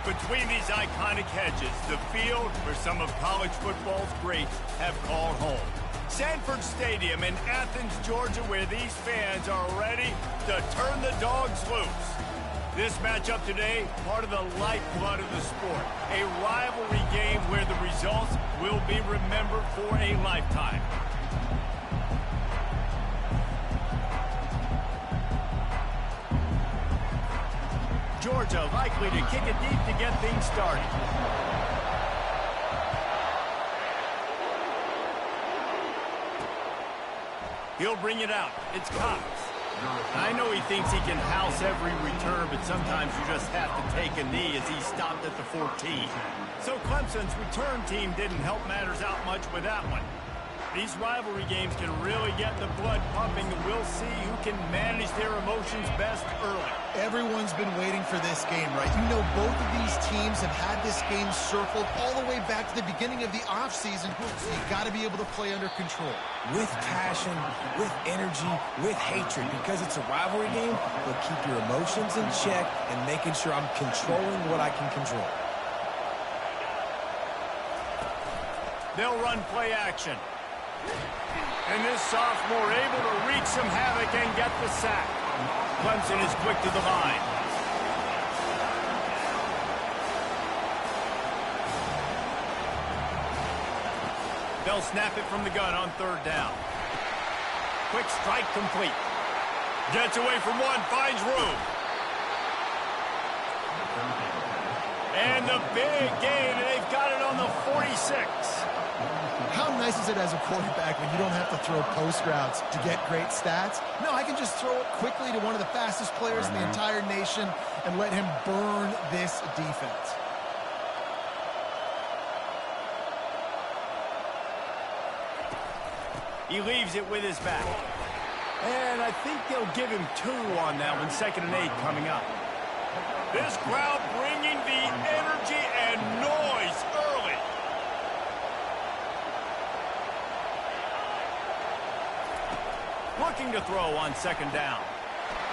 Between these iconic hedges, the field where some of college football's greats have called home. Sanford Stadium in Athens, Georgia, where these fans are ready to turn the dogs loose. This matchup today, part of the lifeblood of the sport. A rivalry game where the results will be remembered for a lifetime. Georgia likely to kick it deep to get things started. He'll bring it out. It's Cox. I know he thinks he can house every return, but sometimes you just have to take a knee as he stopped at the 14. So Clemson's return team didn't help matters out much with that one. These rivalry games can really get the blood pumping, and we'll see who can manage their emotions best early. Everyone's been waiting for this game, right? You know, both of these teams have had this game circled all the way back to the beginning of the offseason, so you've got to be able to play under control. With passion, with energy, with hatred, because it's a rivalry game, but keep your emotions in check and making sure I'm controlling what I can control. They'll run play action. And this sophomore able to wreak some havoc and get the sack. Clemson is quick to the line. They'll snap it from the gun on third down. Quick strike complete. Gets away from one, finds room. And the big gain, and they've got it on the 46. How nice is it as a quarterback when you don't have to throw post routes to get great stats? No, I can just throw it quickly to one of the fastest players in the entire nation and let him burn this defense. He leaves it with his back. And I think they'll give him 2 on that one, 2nd and 8 coming up. This crowd bringing the energy and noise early. Looking to throw on 2nd down.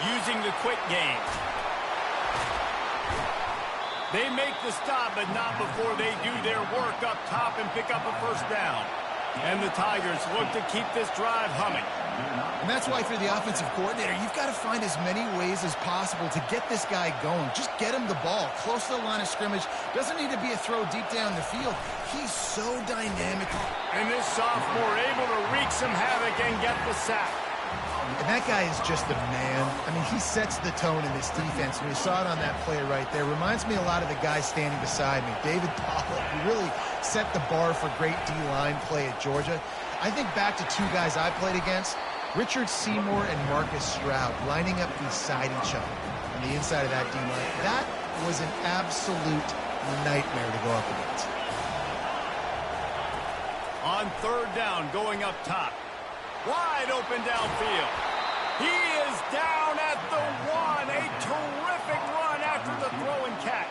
Using the quick game. They make the stop, but not before they do their work up top and pick up a 1st down. And the Tigers look to keep this drive humming. And that's why, for the offensive coordinator, you've got to find as many ways as possible to get this guy going. Just get him the ball close to the line of scrimmage. Doesn't need to be a throw deep down the field. He's so dynamic. And this sophomore able to wreak some havoc and get the sack. And that guy is just a man. I mean, he sets the tone in this defense. We saw it on that play right there. Reminds me a lot of the guy standing beside me, David Pollock, who really set the bar for great D-line play at Georgia. I think back to 2 guys I played against, Richard Seymour and Marcus Stroud, lining up beside each other on the inside of that D-line. That was an absolute nightmare to go up against. On 3rd down, going up top. Wide open downfield. He is down at the 1. A terrific run after the throw and catch.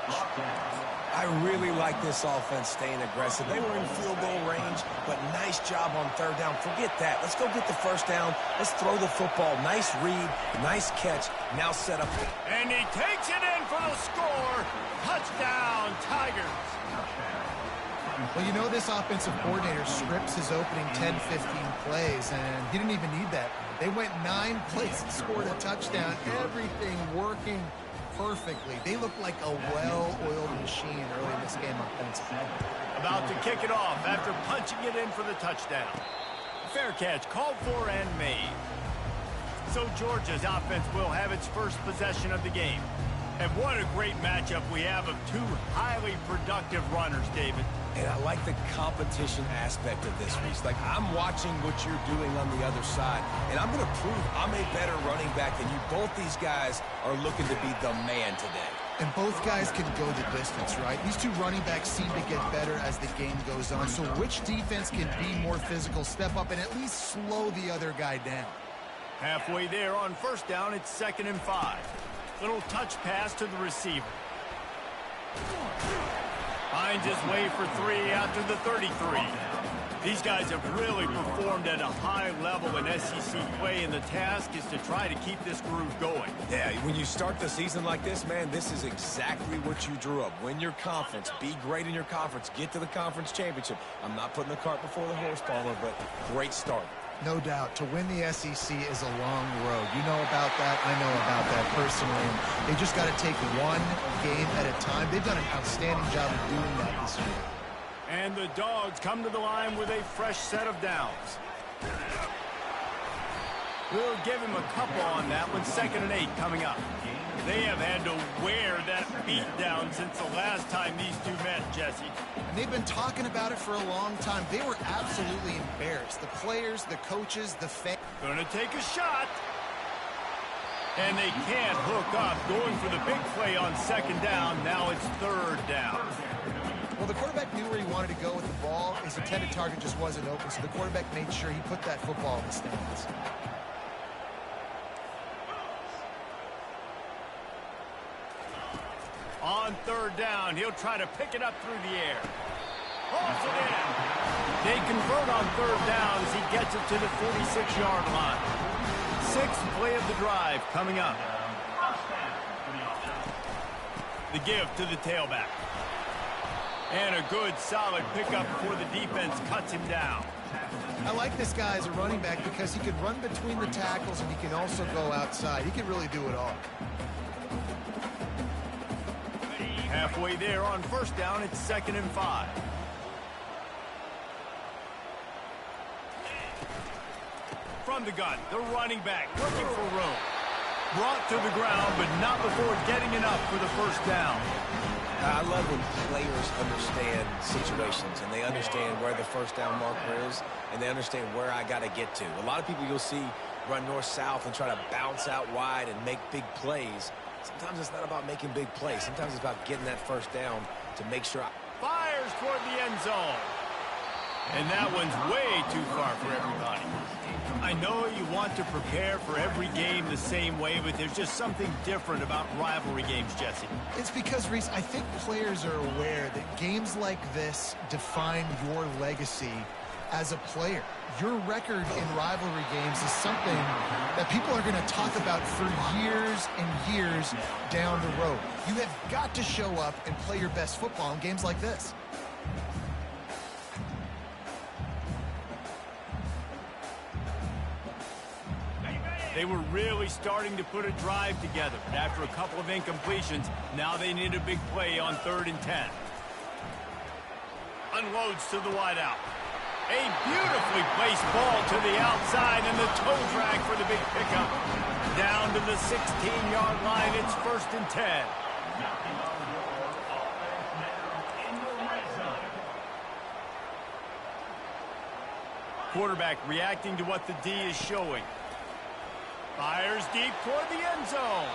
I really like this offense staying aggressive. They were in field goal range, but nice job on 3rd down. Forget that. Let's go get the 1st down. Let's throw the football. Nice read, nice catch. Now set up. And he takes it in for the score. Touchdown, Tigers. Well, you know, this offensive coordinator scripts his opening 10, 15 plays, and he didn't even need that. They went 9 plays and scored a touchdown. Everything working perfectly. They look like a well-oiled machine early in this game offensively. About to kick it off after punching it in for the touchdown. Fair catch called for and made. So Georgia's offense will have its first possession of the game. And what a great matchup we have of 2 highly productive runners, David. And I like the competition aspect of this, Reese. Like, I'm watching what you're doing on the other side, and I'm going to prove I'm a better running back than you. Both these guys are looking to be the man today. And both guys can go the distance, right? These 2 running backs seem to get better as the game goes on. So which defense can be more physical, step up, and at least slow the other guy down? Halfway there on 1st down, it's 2nd and 5. Little touch pass to the receiver. Finds his way for 3 after the 33. These guys have really performed at a high level in SEC play, and the task is to try to keep this groove going. Yeah, when you start the season like this, man, this is exactly what you drew up. Win your conference, be great in your conference, get to the conference championship. I'm not putting the cart before the horse, Palmer, but great start. No doubt. To win the SEC is a long road. You know about that. I know about that personally. And they just got to take one game at a time. They've done an outstanding job of doing that this year. And the Dogs come to the line with a fresh set of downs. We'll give him a couple on that one. 2nd and 8 coming up. They have had to wear that beat down since the last time these two met, Jesse. And they've been talking about it for a long time. They were absolutely embarrassed. The players, the coaches, the fans. Going to take a shot. And they can't hook up. Going for the big play on 2nd down. Now it's 3rd down. Well, the quarterback knew where he wanted to go with the ball. His intended target just wasn't open, so the quarterback made sure he put that football in the stands. On 3rd down, he'll try to pick it up through the air. Holds it in. They convert on 3rd down as he gets it to the 46-yard line. 6th play of the drive coming up. The give to the tailback. And a good, solid pickup before the defense cuts him down. I like this guy as a running back because he can run between the tackles and he can also go outside. He can really do it all. Halfway there on 1st down, it's 2nd and 5. From the gun, the running back looking for room. Brought to the ground, but not before getting enough for the 1st down. I love when players understand situations and they understand where the 1st down marker is and they understand where I got to get to. A lot of people you'll see run north-south and try to bounce out wide and make big plays. Sometimes it's not about making big plays. Sometimes it's about getting that 1st down to make sure. Fires toward the end zone. And that one's way too far for everybody. I know you want to prepare for every game the same way, but there's just something different about rivalry games, Jesse. It's because, Reese, I think players are aware that games like this define your legacy as a player. Your record in rivalry games is something that people are going to talk about for years and years down the road. You have got to show up and play your best football in games like this. They were really starting to put a drive together, but after a couple of incompletions, now they need a big play on 3rd and 10. Unloads to the wideout. A beautifully placed ball to the outside, and the toe drag for the big pickup. Down to the 16-yard line, it's 1st and 10. Quarterback reacting to what the D is showing. Fires deep toward the end zone.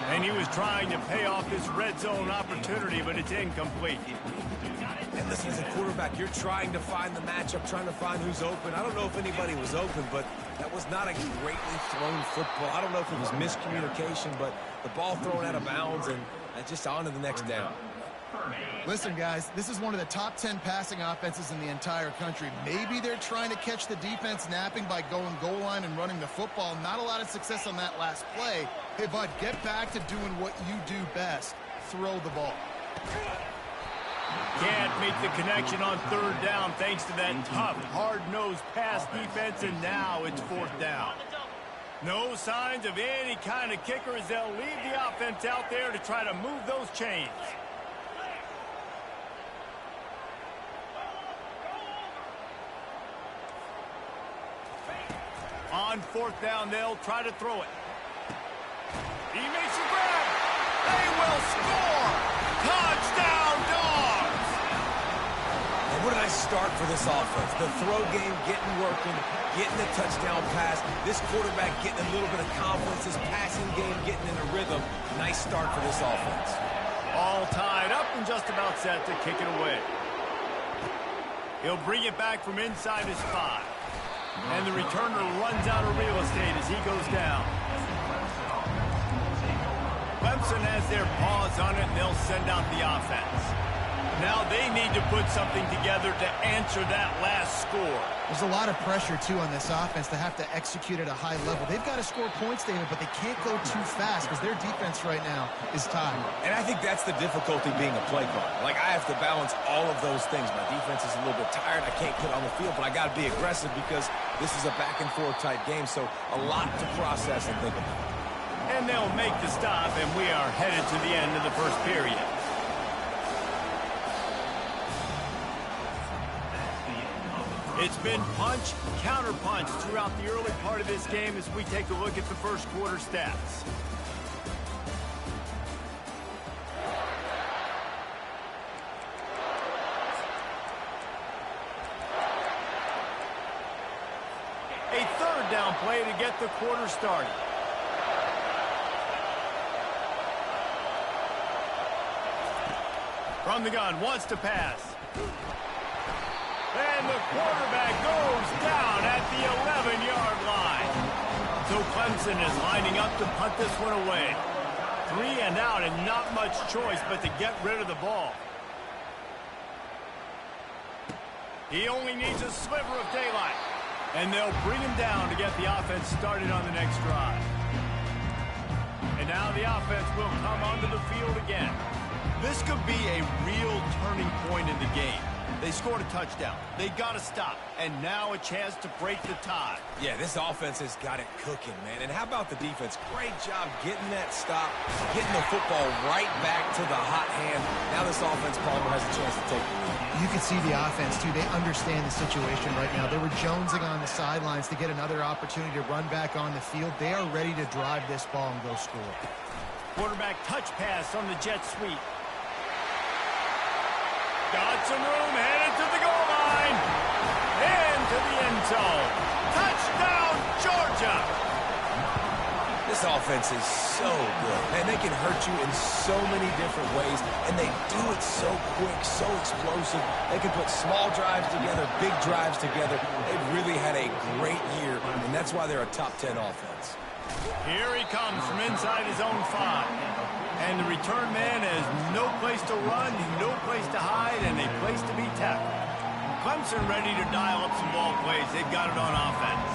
And he was trying to pay off this red zone opportunity, but it's incomplete. And listen, as a quarterback, you're trying to find the matchup, trying to find who's open. I don't know if anybody was open, but that was not a greatly thrown football. I don't know if it was miscommunication, but the ball thrown out of bounds and just on to the next down. Listen, guys, this is one of the top 10 passing offenses in the entire country. Maybe they're trying to catch the defense napping by going goal line and running the football. Not a lot of success on that last play. Hey, bud, get back to doing what you do best. Throw the ball. Can't make the connection on 3rd down thanks to that tough, hard-nosed pass defense, and now it's 4th down. No signs of any kind of kicker as they'll leave the offense out there to try to move those chains. On 4th down, they'll try to throw it. He makes a grab. They will score. Touchdown, Dogs. And what a nice start for this offense. The throw game getting working, getting the touchdown pass. This quarterback getting a little bit of confidence. This passing game getting in a rhythm. Nice start for this offense. All tied up and just about set to kick it away. He'll bring it back from inside his 5. And the returner runs out of real estate as he goes down. Clemson has their paws on it, and they'll send out the offense. Now they need to put something together to answer that last score. There's a lot of pressure, too, on this offense to have to execute at a high level. They've got to score points, David, but they can't go too fast because their defense right now is tied. And I think that's the difficulty being a play caller. Like, I have to balance all of those things. My defense is a little bit tired. I can't put on the field, but I got to be aggressive because this is a back-and-forth type game, so a lot to process and think about. And they'll make the stop, and we are headed to the end of the first period. It's been punch, counter-punch throughout the early part of this game as we take a look at the first quarter stats. A third down play to get the quarter started. From the gun, wants to pass. And the quarterback goes down at the 11-yard line. So Clemson is lining up to punt this one away. 3 and out and not much choice but to get rid of the ball. He only needs a sliver of daylight. And they'll bring him down to get the offense started on the next drive. And now the offense will come onto the field again. This could be a real turning point in the game. They scored a touchdown. They got to stop. And now a chance to break the tie. Yeah, this offense has got it cooking, man. And how about the defense? Great job getting that stop, getting the football right back to the hot hand. Now this offense, Palmer, has a chance to take the lead. You can see the offense, too. They understand the situation right now. They were jonesing on the sidelines to get another opportunity to run back on the field. They are ready to drive this ball and go score. Quarterback touch pass on the jet sweep. Got some room, headed to the goal line. Into the end zone. Touchdown, Georgia. This offense is so good. Man, they can hurt you in so many different ways, and they do it so quick, so explosive. They can put small drives together, big drives together. They've really had a great year, and that's why they're a top 10 offense. Here he comes from inside his own 5. And the return man has no place to run, no place to hide, and a place to be tackled. Clemson ready to dial up some ball plays. They've got it on offense.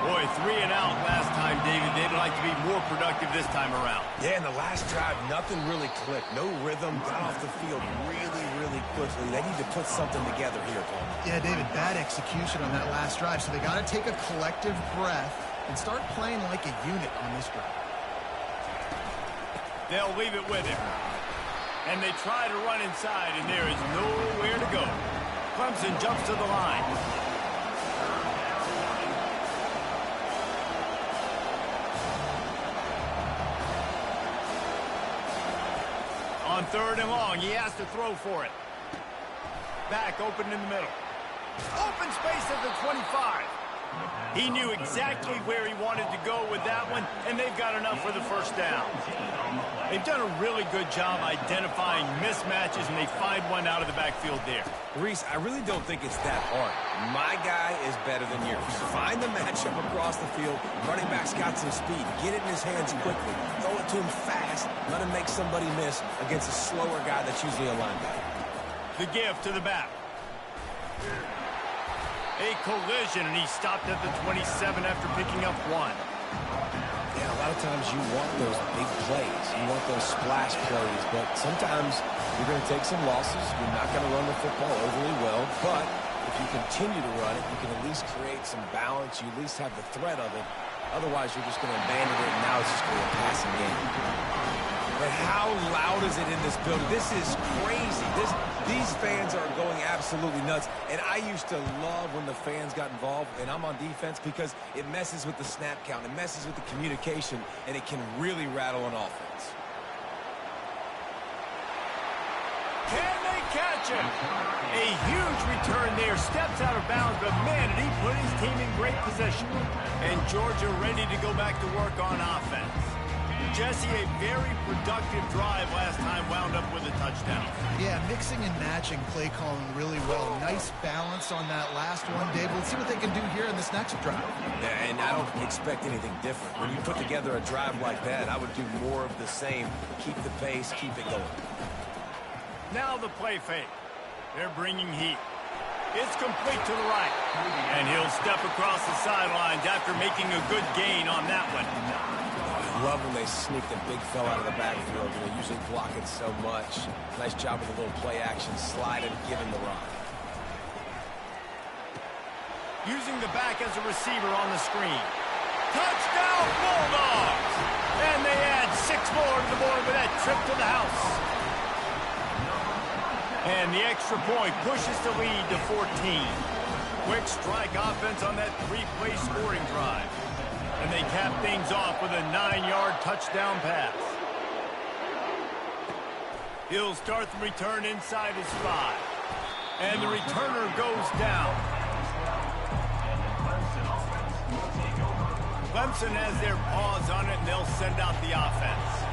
Boy, 3 and out last time, David. They'd like to be more productive this time around. Yeah, in the last drive, nothing really clicked. No rhythm, got off the field really, really quickly. They need to put something together here, Paul. Yeah, David, bad execution on that last drive, so they got to take a collective breath and start playing like a unit on this drive. They'll leave it with him. And they try to run inside, and there is nowhere to go. Clemson jumps to the line. On 3rd and long, he has to throw for it. Back open in the middle. Open space at the 25. He knew exactly where he wanted to go with that one, and they've got enough for the first down. They've done a really good job identifying mismatches, and they find one out of the backfield there. Reese, I really don't think it's that hard. My guy is better than yours. Find the matchup across the field. Running back's got some speed. Get it in his hands quickly. Throw it to him fast. Let him make somebody miss against a slower guy that's usually a linebacker. The give to the back. A collision, and he stopped at the 27 after picking up 1. Yeah, a lot of times you want those big plays. You want those splash plays, but sometimes you're going to take some losses. You're not going to run the football overly well, but if you continue to run it, you can at least create some balance. You at least have the threat of it. Otherwise, you're just going to abandon it, and now it's just going to be a passing game. But how loud is it in this building? This is crazy. These fans are going absolutely nuts. And I used to love when the fans got involved, and I'm on defense, because it messes with the snap count. It messes with the communication, and it can really rattle an offense. Can they catch him? A huge return there. Steps out of bounds, but man, did he put his team in great position. And Georgia ready to go back to work on offense. Jesse, a very productive drive last time, wound up with a touchdown. Yeah, mixing and matching play calling really well. Nice balance on that last one, Dave. Let's see what they can do here in this next drive. Yeah, and I don't expect anything different. When you put together a drive like that, I would do more of the same. Keep the pace, keep it going. Now the play fake. They're bringing heat. It's complete to the right. And he'll step across the sidelines after making a good gain on that one. I love when they sneak the big fella out of the backfield. They usually block it so much. Nice job with a little play action slide and give him the rock. Using the back as a receiver on the screen. Touchdown, Bulldogs! And they add 6 more to the board with that trip to the house. And the extra point pushes the lead to 14. Quick strike offense on that 3-play scoring drive. And they cap things off with a 9-yard touchdown pass. He'll start the return inside his 5. And the returner goes down. Clemson has their paws on it, and they'll send out the offense.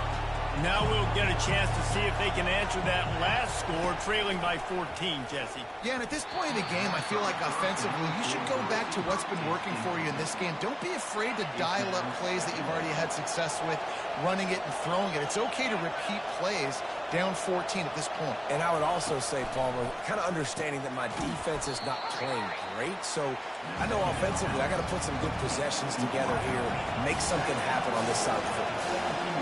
Now we'll get a chance to see if they can answer that last score, trailing by 14, Jesse. Yeah, and at this point in the game, I feel like offensively, you should go back to what's been working for you in this game. Don't be afraid to dial up plays that you've already had success with, running it and throwing it. It's okay to repeat plays down 14 at this point. And I would also say, Palmer, kind of understanding that my defense is not playing great, so I know offensively I got to put some good possessions together here, make something happen on this side of the football.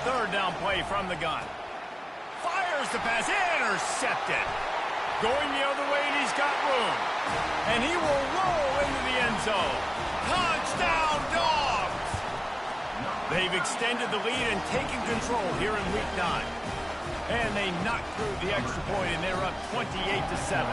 Third down play from the gun. Fires the pass, intercepted. Going the other way, and he's got room. And he will roll into the end zone. Touchdown, Dogs! They've extended the lead and taken control here in Week 9. And they knocked through the extra point, and they're up 28-7.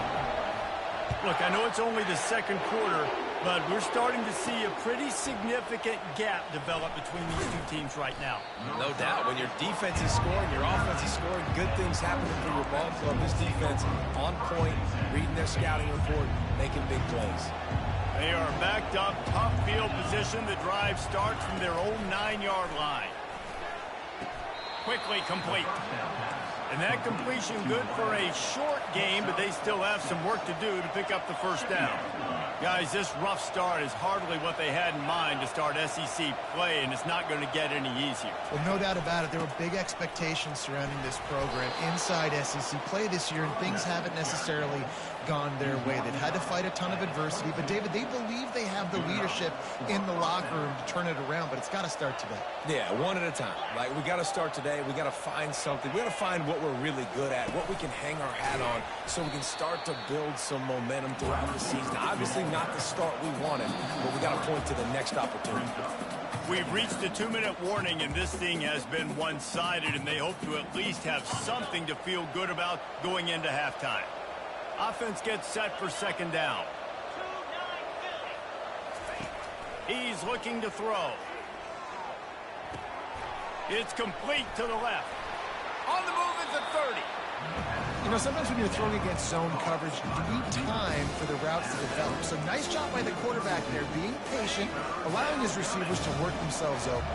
Look, I know it's only the second quarter, but we're starting to see a pretty significant gap develop between these two teams right now. No doubt. When your defense is scoring, your offense is scoring, good things happening for your ball club. This defense on point, reading their scouting report, making big plays. They are backed up, tough field position. The drive starts from their own 9-yard line. Quickly complete. And that completion good for a short game, but they still have some work to do to pick up the first down. Guys, this rough start is hardly what they had in mind to start SEC play, and it's not going to get any easier. Well, no doubt about it. There were big expectations surrounding this program inside SEC play this year, and things haven't necessarily gone their way. They've had to fight a ton of adversity, but David, they believe they have the leadership in the locker room to turn it around, but it's got to start today. Yeah, one at a time. Like, we got to start today. We got to find something. We got to find what we're really good at, what we can hang our hat on, so we can start to build some momentum throughout the season. Obviously not the start we wanted, but we got to point to the next opportunity. We've reached the 2-minute warning, and this thing has been one-sided, and they hope to at least have something to feel good about going into halftime. Offense gets set for second down. He's looking to throw. It's complete to the left. On the move is a 30. You know, sometimes when you're throwing against zone coverage, you need time for the routes to develop. So nice job by the quarterback there, being patient, allowing his receivers to work themselves open.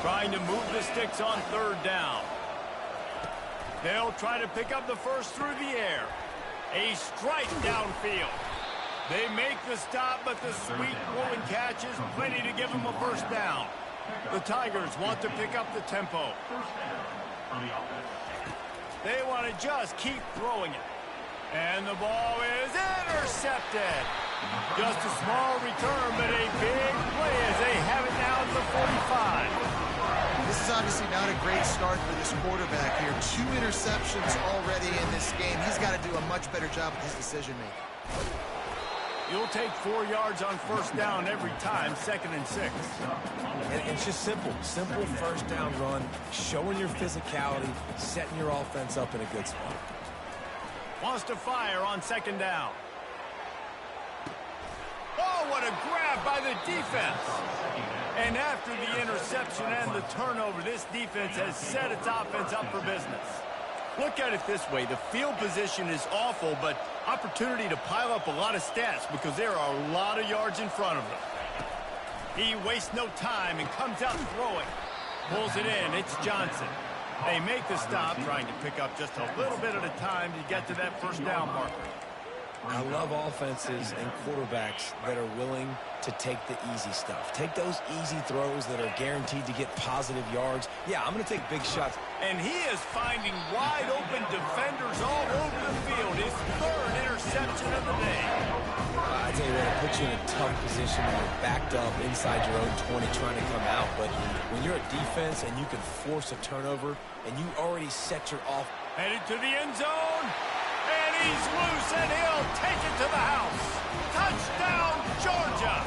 Trying to move the sticks on third down. They'll try to pick up the first through the air. A strike downfield. They make the stop, but the sweet rolling catch is plenty to give them a first down. The Tigers want to pick up the tempo. They want to just keep throwing it. And the ball is intercepted. Just a small return, but a big play as they have it now at the 45. This is obviously not a great start for this quarterback here. 2 interceptions already in this game. He's got to do a much better job with his decision-making. You'll take 4 yards on first down every time, 2nd and 6. And it's just simple. Simple first down run, showing your physicality, setting your offense up in a good spot. Wants to fire on second down. Oh, what a grab by the defense. And after the interception and the turnover, this defense has set its offense up for business. Look at it this way. The field position is awful, but opportunity to pile up a lot of stats because there are a lot of yards in front of them. He wastes no time and comes out throwing. Pulls it in. It's Johnson. They make the stop, trying to pick up just a little bit at a time to get to that first down marker. I love offenses and quarterbacks that are willing to take the easy stuff. Take those easy throws that are guaranteed to get positive yards. Yeah, I'm going to take big shots. And he is finding wide-open defenders all over the field. His third interception of the day. I tell you what, it puts you in a tough position when you're backed up inside your own 20 trying to come out. But when you're a defense and you can force a turnover and you already set your off. Headed to the end zone. And he's loose, and he'll take it to the house. Touchdown, Georgia.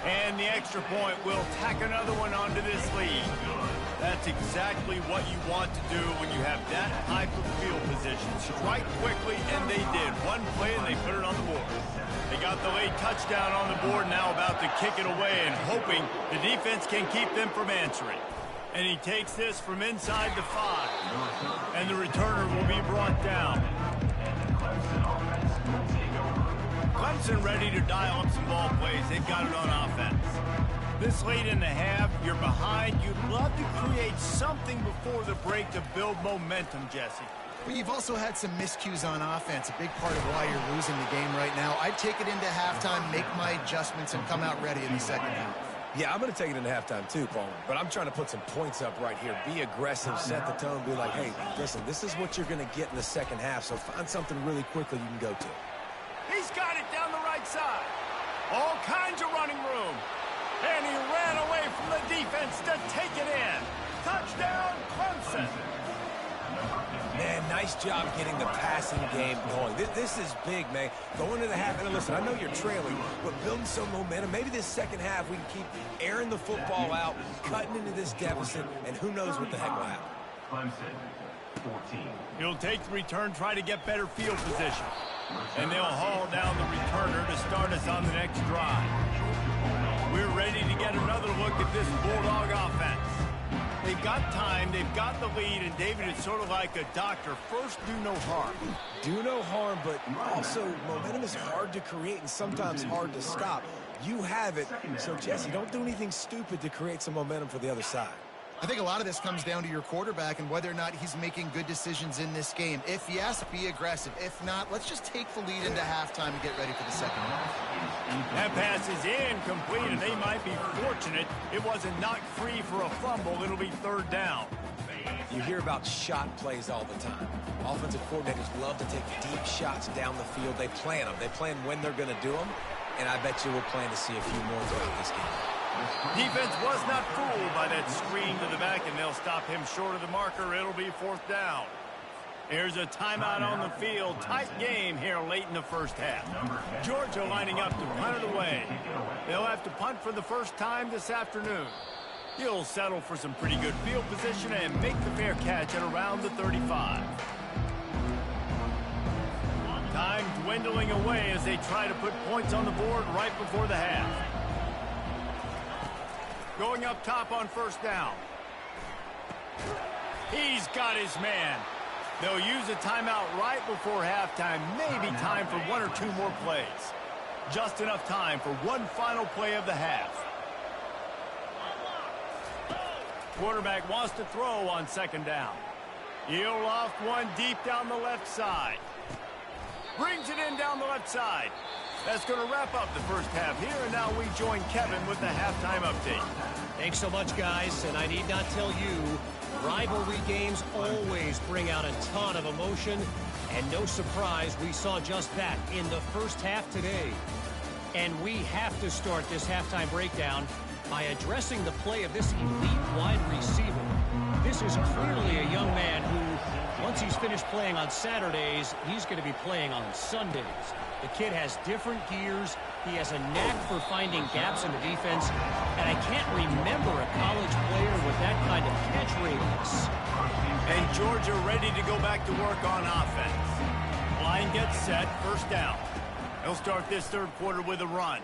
And the extra point will tack another one onto this lead. That's exactly what you want to do when you have that type of field position. Strike quickly, and they did. One play, and they put it on the board. They got the late touchdown on the board, now about to kick it away and hoping the defense can keep them from answering. And he takes this from inside the 5. And the returner will be brought down. Clemson ready to dial up some ball plays. They've got it on offense. This late in the half, you're behind. You'd love to create something before the break to build momentum, Jesse. Well, you've also had some miscues on offense, a big part of why you're losing the game right now. I'd take it into halftime, make my adjustments, and come out ready in the second half. Yeah, I'm going to take it into halftime too, Paul. But I'm trying to put some points up right here. Be aggressive, set the tone, be like, hey, listen, this is what you're going to get in the second half, so find something really quickly you can go to. He's got it down the right side. All kinds of running room. And he ran away from the defense to take it in. Touchdown, Clemson. Man, nice job getting the passing game going. This is big, man. Going to the half, and listen, I know you're trailing, but building some momentum. Maybe this second half we can keep airing the football out, cutting into this deficit, and who knows what the heck will happen. Clemson, 14. He'll take the return, try to get better field position. And they'll haul down the returner to start us on the next drive. We're ready to get another look at this Bulldog offense. They've got time, they've got the lead, and David is sort of like a doctor. First, do no harm. Do no harm, but also momentum is hard to create and sometimes hard to stop. You have it, so Jesse, don't do anything stupid to create some momentum for the other side. I think a lot of this comes down to your quarterback and whether or not he's making good decisions in this game. If yes, be aggressive. If not, let's just take the lead into halftime and get ready for the second half. That pass is incomplete, and they might be fortunate it wasn't knocked free for a fumble. It'll be third down. You hear about shot plays all the time. Offensive coordinators love to take deep shots down the field. They plan them. They plan when they're going to do them, and I bet you we'll plan to see a few more throughout this game. Defense was not fooled by that screen to the back, and they'll stop him short of the marker. It'll be fourth down. Here's a timeout on the field. Tight game here late in the first half. Georgia lining up to punt it away. They'll have to punt for the first time this afternoon. He'll settle for some pretty good field position and make the fair catch at around the 35. Time dwindling away as they try to put points on the board right before the half. Going up top on first down. He's got his man. They'll use a timeout right before halftime. Maybe time for one or two more plays. Just enough time for one final play of the half. Quarterback wants to throw on second down. He'll loft one deep down the left side. Brings it in down the left side. That's going to wrap up the first half here, and now we join Kevin with the halftime update. Thanks so much, guys, and I need not tell you, rivalry games always bring out a ton of emotion, and no surprise, we saw just that in the first half today. And we have to start this halftime breakdown by addressing the play of this elite wide receiver. This is clearly a young man who, once he's finished playing on Saturdays, he's going to be playing on Sundays. The kid has different gears. He has a knack for finding gaps in the defense. And I can't remember a college player with that kind of catch radius. And Georgia ready to go back to work on offense. Line gets set, first down. They'll start this third quarter with a run.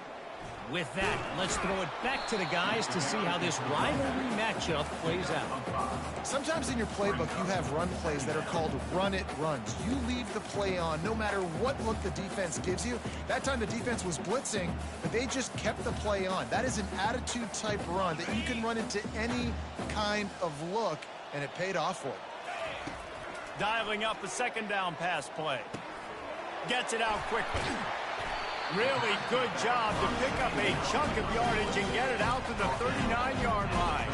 With that, let's throw it back to the guys to see how this rivalry matchup plays out. Sometimes in your playbook, you have run plays that are called run-it runs. You leave the play on no matter what look the defense gives you. That time the defense was blitzing, but they just kept the play on. That is an attitude-type run that you can run into any kind of look, and it paid off for you. Dialing up a second down pass play. Gets it out quickly. Really good job to pick up a chunk of yardage and get it out to the 39-yard line.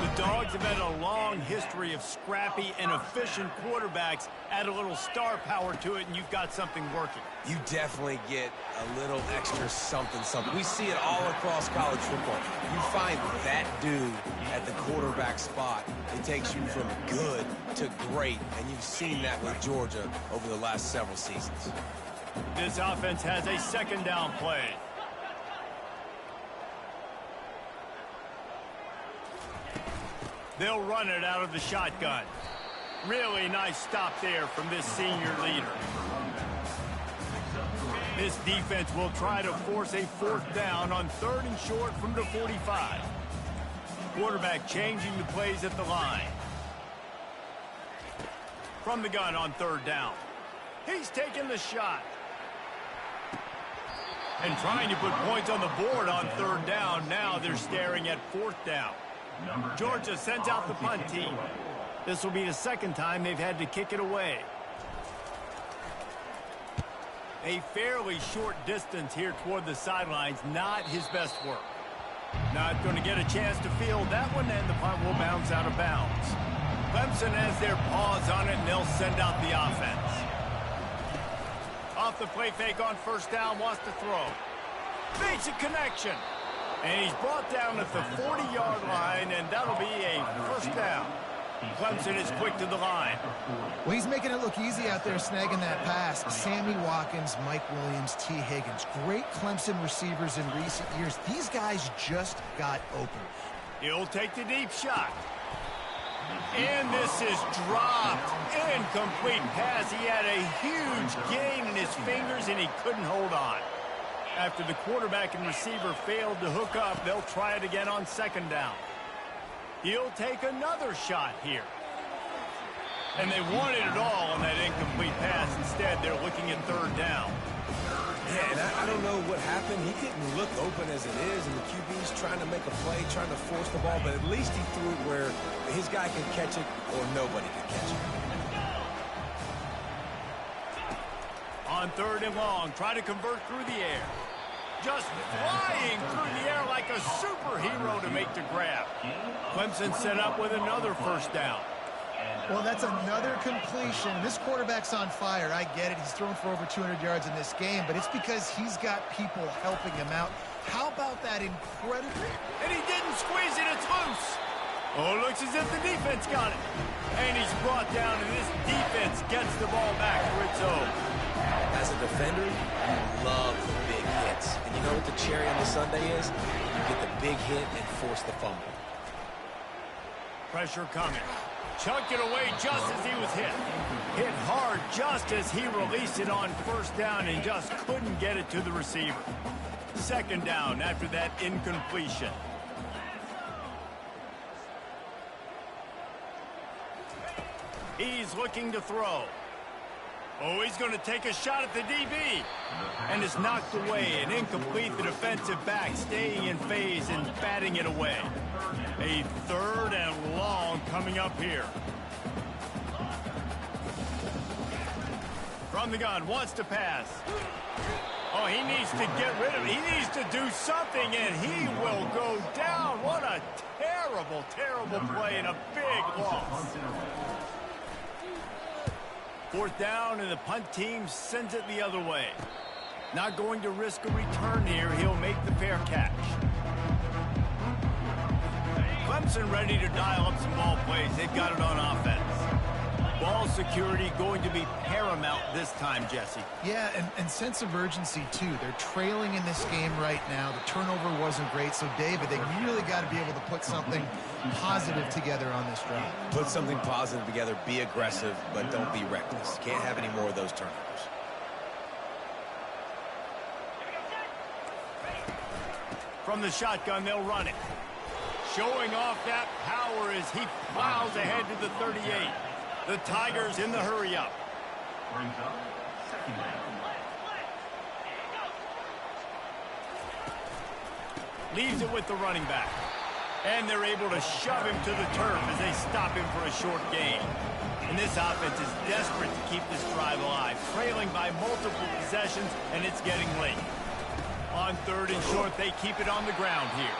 The Dogs have had a long history of scrappy and efficient quarterbacks. Add a little star power to it, and you've got something working. You definitely get a little extra something. We see it all across college football. You find that dude at the quarterback spot, it takes you from good to great, and you've seen that with Georgia over the last several seasons. This offense has a second down play. They'll run it out of the shotgun. Really nice stop there from this senior leader. This defense will try to force a fourth down on 3rd and short from the 45. Quarterback changing the plays at the line. From the gun on 3rd down. He's taking the shot. And trying to put points on the board on 3rd down. Now they're staring at 4th down. Georgia sends out the punt team. This will be the second time they've had to kick it away. A fairly short distance here toward the sidelines. Not his best work. Not going to get a chance to field that one, and the punt will bounce out of bounds. Clemson has their paws on it, and they'll send out the offense. Off the play fake on 1st down, wants to throw. Basic connection. And he's brought down at the 40-yard line, and that'll be a 1st down. Clemson is quick to the line. Well, he's making it look easy out there snagging that pass. Sammy Watkins, Mike Williams, T. Higgins. Great Clemson receivers in recent years. These guys just got open. He'll take the deep shot. And this is dropped. Incomplete pass. He had a huge gain in his fingers, and he couldn't hold on. After the quarterback and receiver failed to hook up, they'll try it again on 2nd down. He'll take another shot here. And they wanted it all on that incomplete pass. Instead, they're looking at 3rd down. Yeah, and I don't know what happened. He didn't look open as it is, and the QB's trying to make a play, trying to force the ball, but at least he threw it where his guy can catch it or nobody can catch it. On 3rd and long, try to convert through the air. Just flying through the air like a superhero to make the grab. Clemson set up with another 1st down. Well, that's another completion. This quarterback's on fire. I get it. He's thrown for over 200 yards in this game, but it's because he's got people helping him out. How about that incredible? And he didn't squeeze it. It's loose. Oh, looks as if the defense got it. And he's brought down, and this defense gets the ball back for its own. As a defender, you love the big hits. And you know what the cherry on the sundae is? You get the big hit and force the fumble. Pressure coming. Chunked it away just as he was hit. Hit hard just as he released it on 1st down and just couldn't get it to the receiver. 2nd down after that incompletion. He's looking to throw. Oh, he's going to take a shot at the DB. And it's knocked away and incomplete. The defensive back staying in phase and batting it away. A 3rd and long coming up here. From the gun, wants to pass. Oh, he needs to get rid of it. He needs to do something, and he will go down. What a terrible, terrible play and a big loss. 4th down, and the punt team sends it the other way. Not going to risk a return here. He'll make the fair catch. Clemson ready to dial up some ball plays. They've got it on offense. Ball security going to be paramount this time, Jesse. Yeah, and sense of urgency, too. They're trailing in this game right now. The turnover wasn't great. So, David, they really got to be able to put something positive together on this drive. Put something positive together. Be aggressive, but don't be reckless. Can't have any more of those turnovers. From the shotgun, they'll run it. Showing off that power as he plows ahead to the 38. The Tigers in the hurry-up. Brings up 2nd down. Leaves it with the running back. And they're able to shove him to the turf as they stop him for a short gain. And this offense is desperate to keep this drive alive, trailing by multiple possessions, and it's getting late. On 3rd and short, they keep it on the ground here.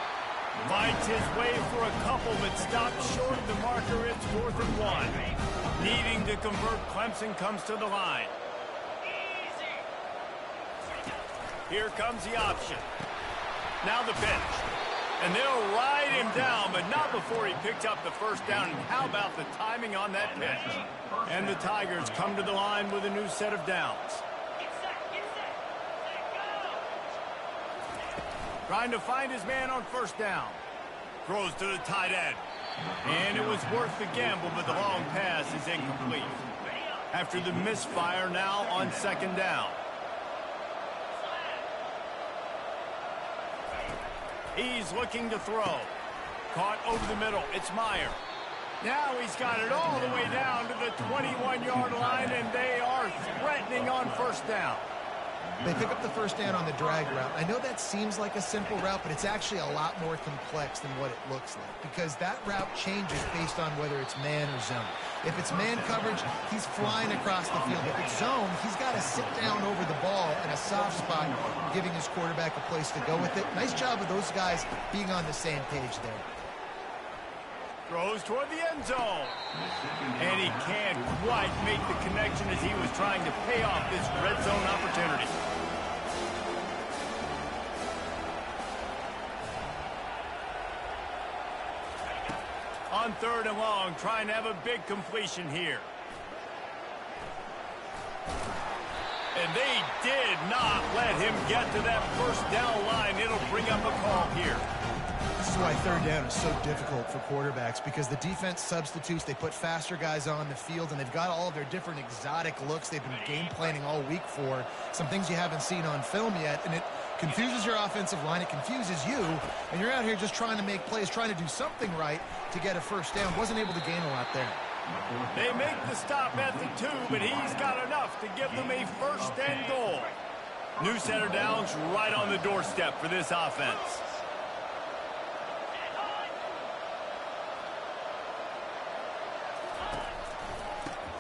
Fights his way for a couple, but stops short of the marker. It's 4th and 1. Needing to convert, Clemson comes to the line. Here comes the option. Now the pitch. And they'll ride him down, but not before he picks up the first down. And how about the timing on that pitch? And the Tigers come to the line with a new set of downs. Trying to find his man on 1st down. Throws to the tight end. And it was worth the gamble, but the long pass is incomplete. After the misfire, now on 2nd down. He's looking to throw. Caught over the middle. It's Meyer. Now he's got it all the way down to the 21-yard line, and they are threatening on 1st down. They pick up the 1st down on the drag route. I know that seems like a simple route, but it's actually a lot more complex than what it looks like, because that route changes based on whether it's man or zone. If it's man coverage, he's flying across the field. If it's zone, he's got to sit down over the ball in a soft spot, giving his quarterback a place to go with it. Nice job of those guys being on the same page there. Throws toward the end zone. And he can't quite make the connection as he was trying to pay off this red zone opportunity. On 3rd and long, trying to have a big completion here. And they did not let him get to that 1st down line. It'll bring up a call here. This is why 3rd down is so difficult for quarterbacks, because the defense substitutes. They put faster guys on the field, and they've got all of their different exotic looks they've been game planning all week for. Some things you haven't seen on film yet, and it confuses your offensive line. It confuses you, and you're out here just trying to make plays, trying to do something right to get a 1st down. Wasn't able to gain a lot there. They make the stop at the 2, but he's got enough to give them a 1st and goal. New set of downs right on the doorstep for this offense.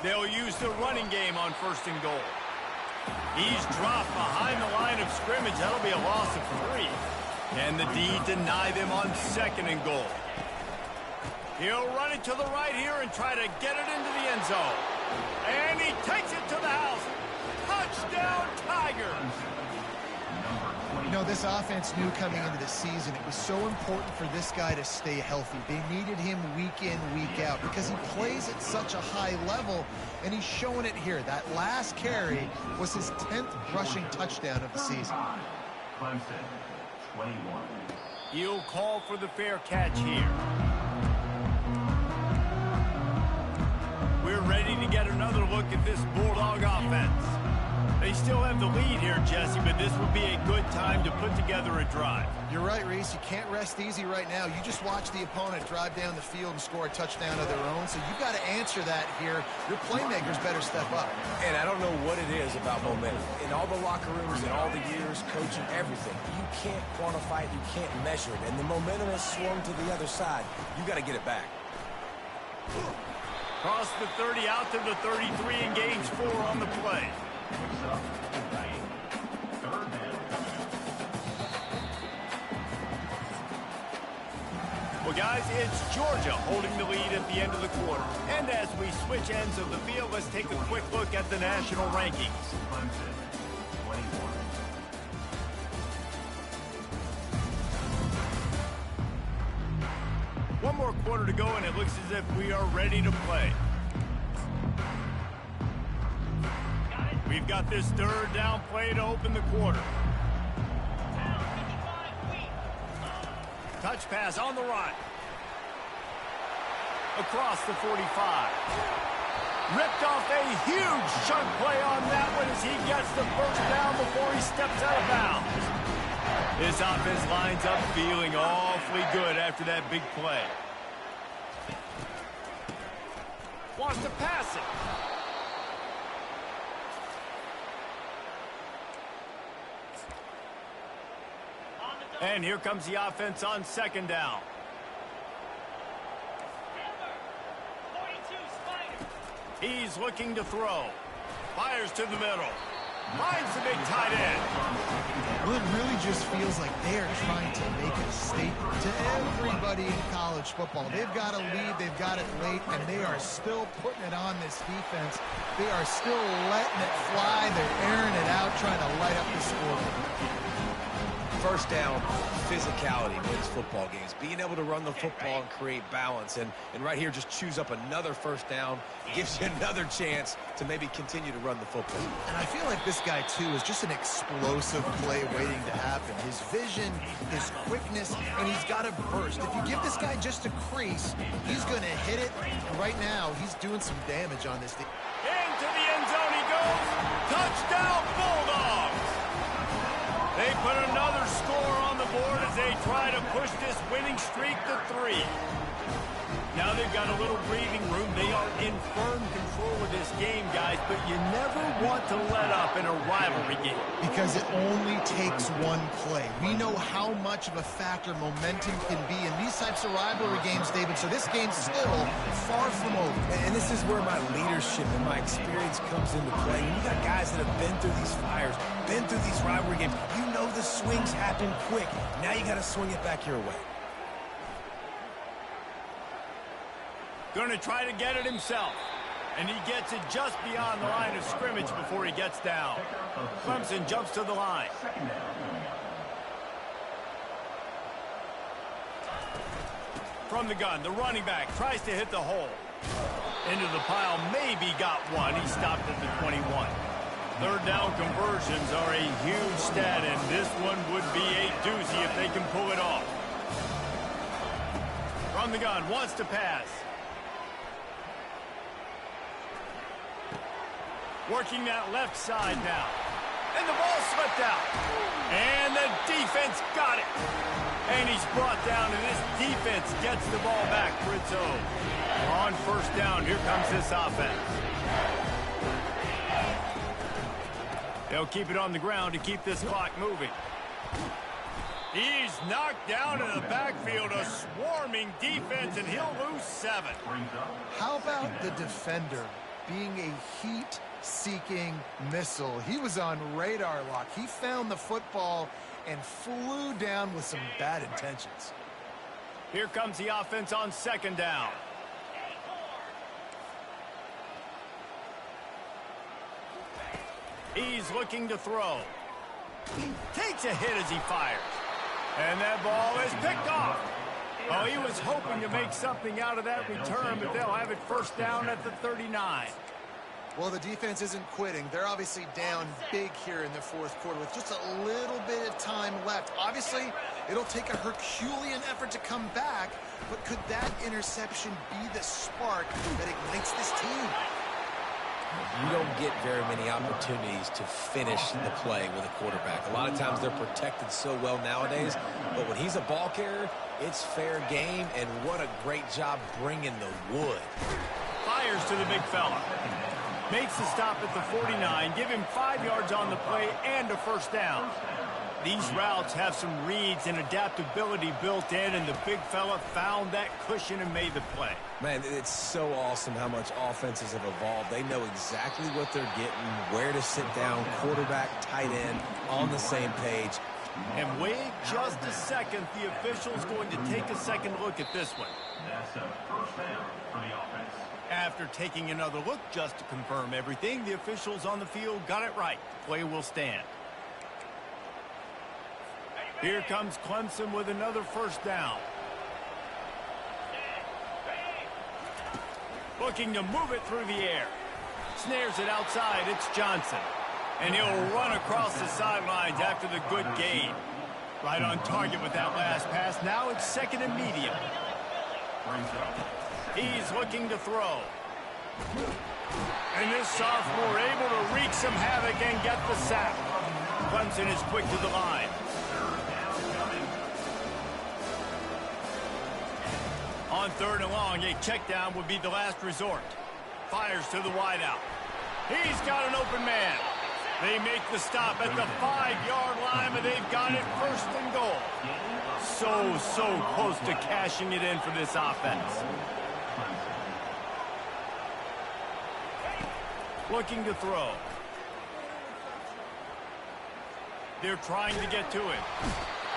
They'll use the running game on 1st and goal. He's dropped behind the line of scrimmage. That'll be a loss of 3. And the D deny them on 2nd and goal. He'll run it to the right here and try to get it into the end zone. And he takes it to the house. Touchdown, Tigers! You know, this offense knew coming into the season it was so important for this guy to stay healthy. They needed him week in, week out, because he plays at such a high level, and he's showing it here. That last carry was his 10th rushing touchdown of the season. Clemson, 21. He'll call for the fair catch here. We're ready to get another look at this Bulldog offense. They still have the lead here, Jesse, but this would be a good time to put together a drive. You're right, Reese. You can't rest easy right now. You just watch the opponent drive down the field and score a touchdown of their own, so you've got to answer that here. Your playmakers better step up. And I don't know what it is about momentum. In all the locker rooms, in all the years, coaching, everything, you can't quantify it, you can't measure it. And the momentum has swung to the other side. You got to get it back. Cross the 30 out to the 33 and gains 4 on the play. Well, guys, it's Georgia holding the lead at the end of the quarter. And as we switch ends of the field, let's take a quick look at the national rankings. One more quarter to go, and it looks as if we are ready to play. We've got this 3rd down play to open the quarter. Touch pass on the run. Across the 45. Ripped off a huge chunk play on that one as he gets the 1st down before he steps out of bounds. This offense lines up feeling awfully good after that big play. Wants to pass it. And here comes the offense on 2nd down. He's looking to throw. Fires to the middle. Finds the big tight end. Well, it really just feels like they are trying to make a statement to everybody in college football. They've got a lead, they've got it late, and they are still putting it on this defense. They are still letting it fly. They're airing it out, trying to light up the scoreboard. First down, physicality wins football games. Being able to run the football and create balance. And right here, just choose up another first down. Gives you another chance to maybe continue to run the football. And I feel like this guy, too, is just an explosive play waiting to happen. His vision, his quickness, and he's got a burst. If you give this guy just a crease, he's going to hit it. And right now, he's doing some damage on this thing. Into the end zone he goes. Touchdown, Bulldogs! They put another score on the board as they try to push this winning streak to 3. Now they've got a little breathing room. They are in firm control of this game, guys, but you never want to let up in a rivalry game. Because it only takes one play. We know how much of a factor momentum can be in these types of rivalry games, David, so this game's still far from over. And this is where my leadership and my experience comes into play. You got guys that have been through these fires, been through these rivalry games. You know the swings happen quick. Now you got to swing it back your way. Going to try to get it himself. And he gets it just beyond the line of scrimmage before he gets down. Clemson jumps to the line. From the gun, the running back tries to hit the hole. Into the pile, maybe got one. He stopped at the 21. Third down conversions are a huge stat, and this one would be a doozy if they can pull it off. From the gun, wants to pass. Working that left side now. And the ball slipped out. And the defense got it. And he's brought down, and this defense gets the ball back for its own. On first down, here comes this offense. They'll keep it on the ground to keep this clock moving. He's knocked down in the backfield, a swarming defense, and he'll lose 7. How about the defender being a heat-seeking missile? He was on radar lock. He found the football and flew down with some bad intentions. Here comes the offense on second down. He's looking to throw. He takes a hit as he fires. And that ball is picked off. Oh, he was hoping to make something out of that return, but they'll have it first down at the 39. Well, the defense isn't quitting. They're obviously down big here in the fourth quarter with just a little bit of time left. Obviously, it'll take a Herculean effort to come back, but could that interception be the spark that ignites this team? You don't get very many opportunities to finish the play with a quarterback. A lot of times they're protected so well nowadays, but when he's a ball carrier, it's fair game, and what a great job bringing the wood. Fires to the big fella. Makes the stop at the 49, give him 5 yards on the play and a first down. These routes have some reads and adaptability built in, and the big fella found that cushion and made the play. Man, it's so awesome how much offenses have evolved. They know exactly what they're getting, where to sit down, quarterback, tight end, on the same page. And wait just a second, the official's going to take a second look at this one. That's a first down for the offense. After taking another look just to confirm everything, the officials on the field got it right. Play will stand. Here comes Clemson with another first down. Looking to move it through the air. Snares it outside. It's Johnson. And he'll run across the sidelines after the good gain. Right on target with that last pass. Now it's second and medium. He's looking to throw. And this sophomore able to wreak some havoc and get the sack. Clemson is quick to the line. On third and long, a check down would be the last resort. Fires to the wideout. He's got an open man. They make the stop at the 5-yard line, but they've got it first and goal. So close to cashing it in for this offense. Looking to throw. They're trying to get to it.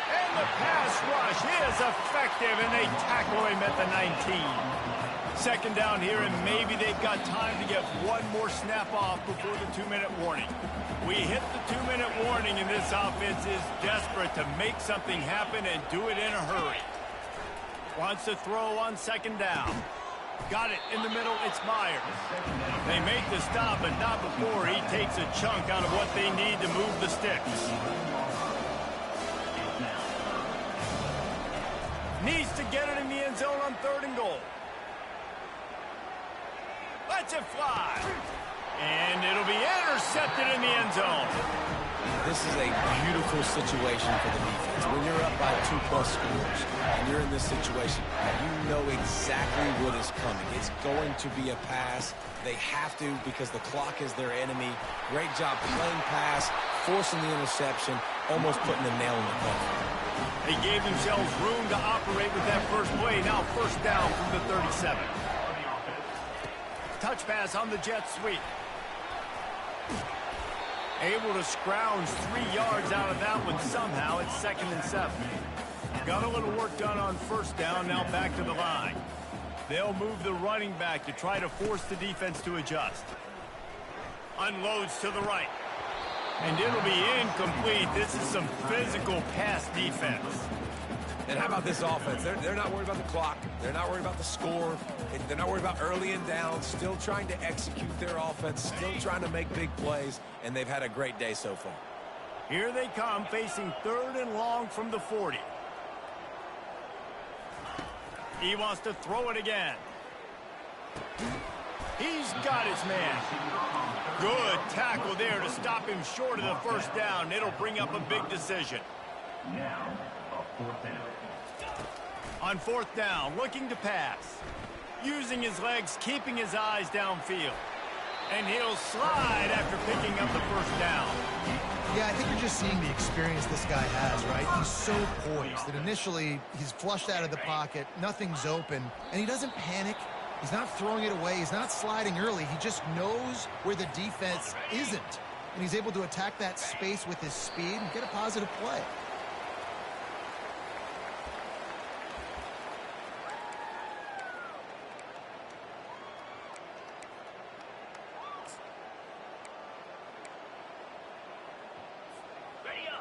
And the pass rush is effective, and they tackle him at the 19. Second down here, and maybe they've got time to get one more snap off before the 2-minute warning. We hit the 2-minute warning, and this offense is desperate to make something happen and do it in a hurry. Wants to throw on second down. Got it in the middle. It's Myers. They make the stop, but not before he takes a chunk out of what they need to move the sticks. Needs to get it in the end zone on 3rd and goal. Lets it fly. And it'll be intercepted in the end zone. This is a beautiful situation for the defense. When you're up by 2+ scores and you're in this situation, you know exactly what is coming. It's going to be a pass. They have to because the clock is their enemy. Great job playing pass, forcing the interception, almost putting the nail in the coffin. They gave themselves room to operate with that first play. Now 1st down from the 37. Touch pass on the jet sweep. Able to scrounge 3 yards out of that one somehow. It's 2nd and 7. Got a little work done on 1st down. Now back to the line. They'll move the running back to try to force the defense to adjust. Unloads to the right. And it'll be incomplete. This is some physical pass defense. And how about this offense? They're not worried about the clock. They're not worried about the score. They're not worried about early and down. Still trying to execute their offense. Still trying to make big plays. And they've had a great day so far. Here they come, facing 3rd and long from the 40. He wants to throw it again. He's got his man. Good tackle there to stop him short of the 1st down. It'll bring up a big decision. Now, a 4th down. On 4th down, looking to pass. Using his legs, keeping his eyes downfield. And he'll slide after picking up the 1st down. Yeah, I think you're just seeing the experience this guy has, right? He's so poised that initially he's flushed out of the pocket, nothing's open, and he doesn't panic. He's not throwing it away. He's not sliding early. He just knows where the defense isn't, and he's able to attack that space with his speed and get a positive play.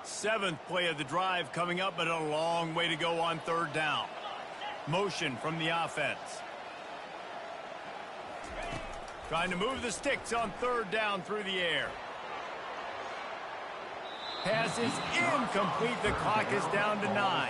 Seventh play of the drive coming up, but a long way to go on 3rd down. Motion from the offense. Trying to move the sticks on 3rd down through the air. Pass is incomplete. The clock is down to 9.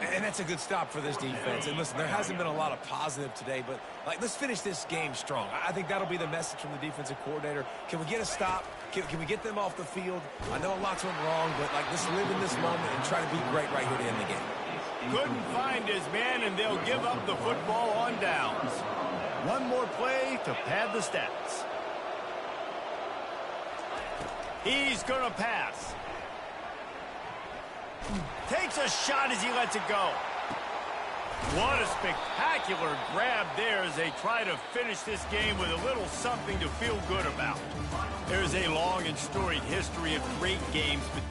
And that's a good stop for this defense. And listen, there hasn't been a lot of positive today, but let's finish this game strong. I think that'll be the message from the defensive coordinator. Can we get a stop? Can we get them off the field? I know lots went wrong, but let's live in this moment and try to be great right here to end the game. Couldn't find his man, and they'll give up the football on downs. One more play to pad the stats. He's going to pass. Takes a shot as he lets it go. What a spectacular grab there as they try to finish this game with a little something to feel good about. There's a long and storied history of great games, but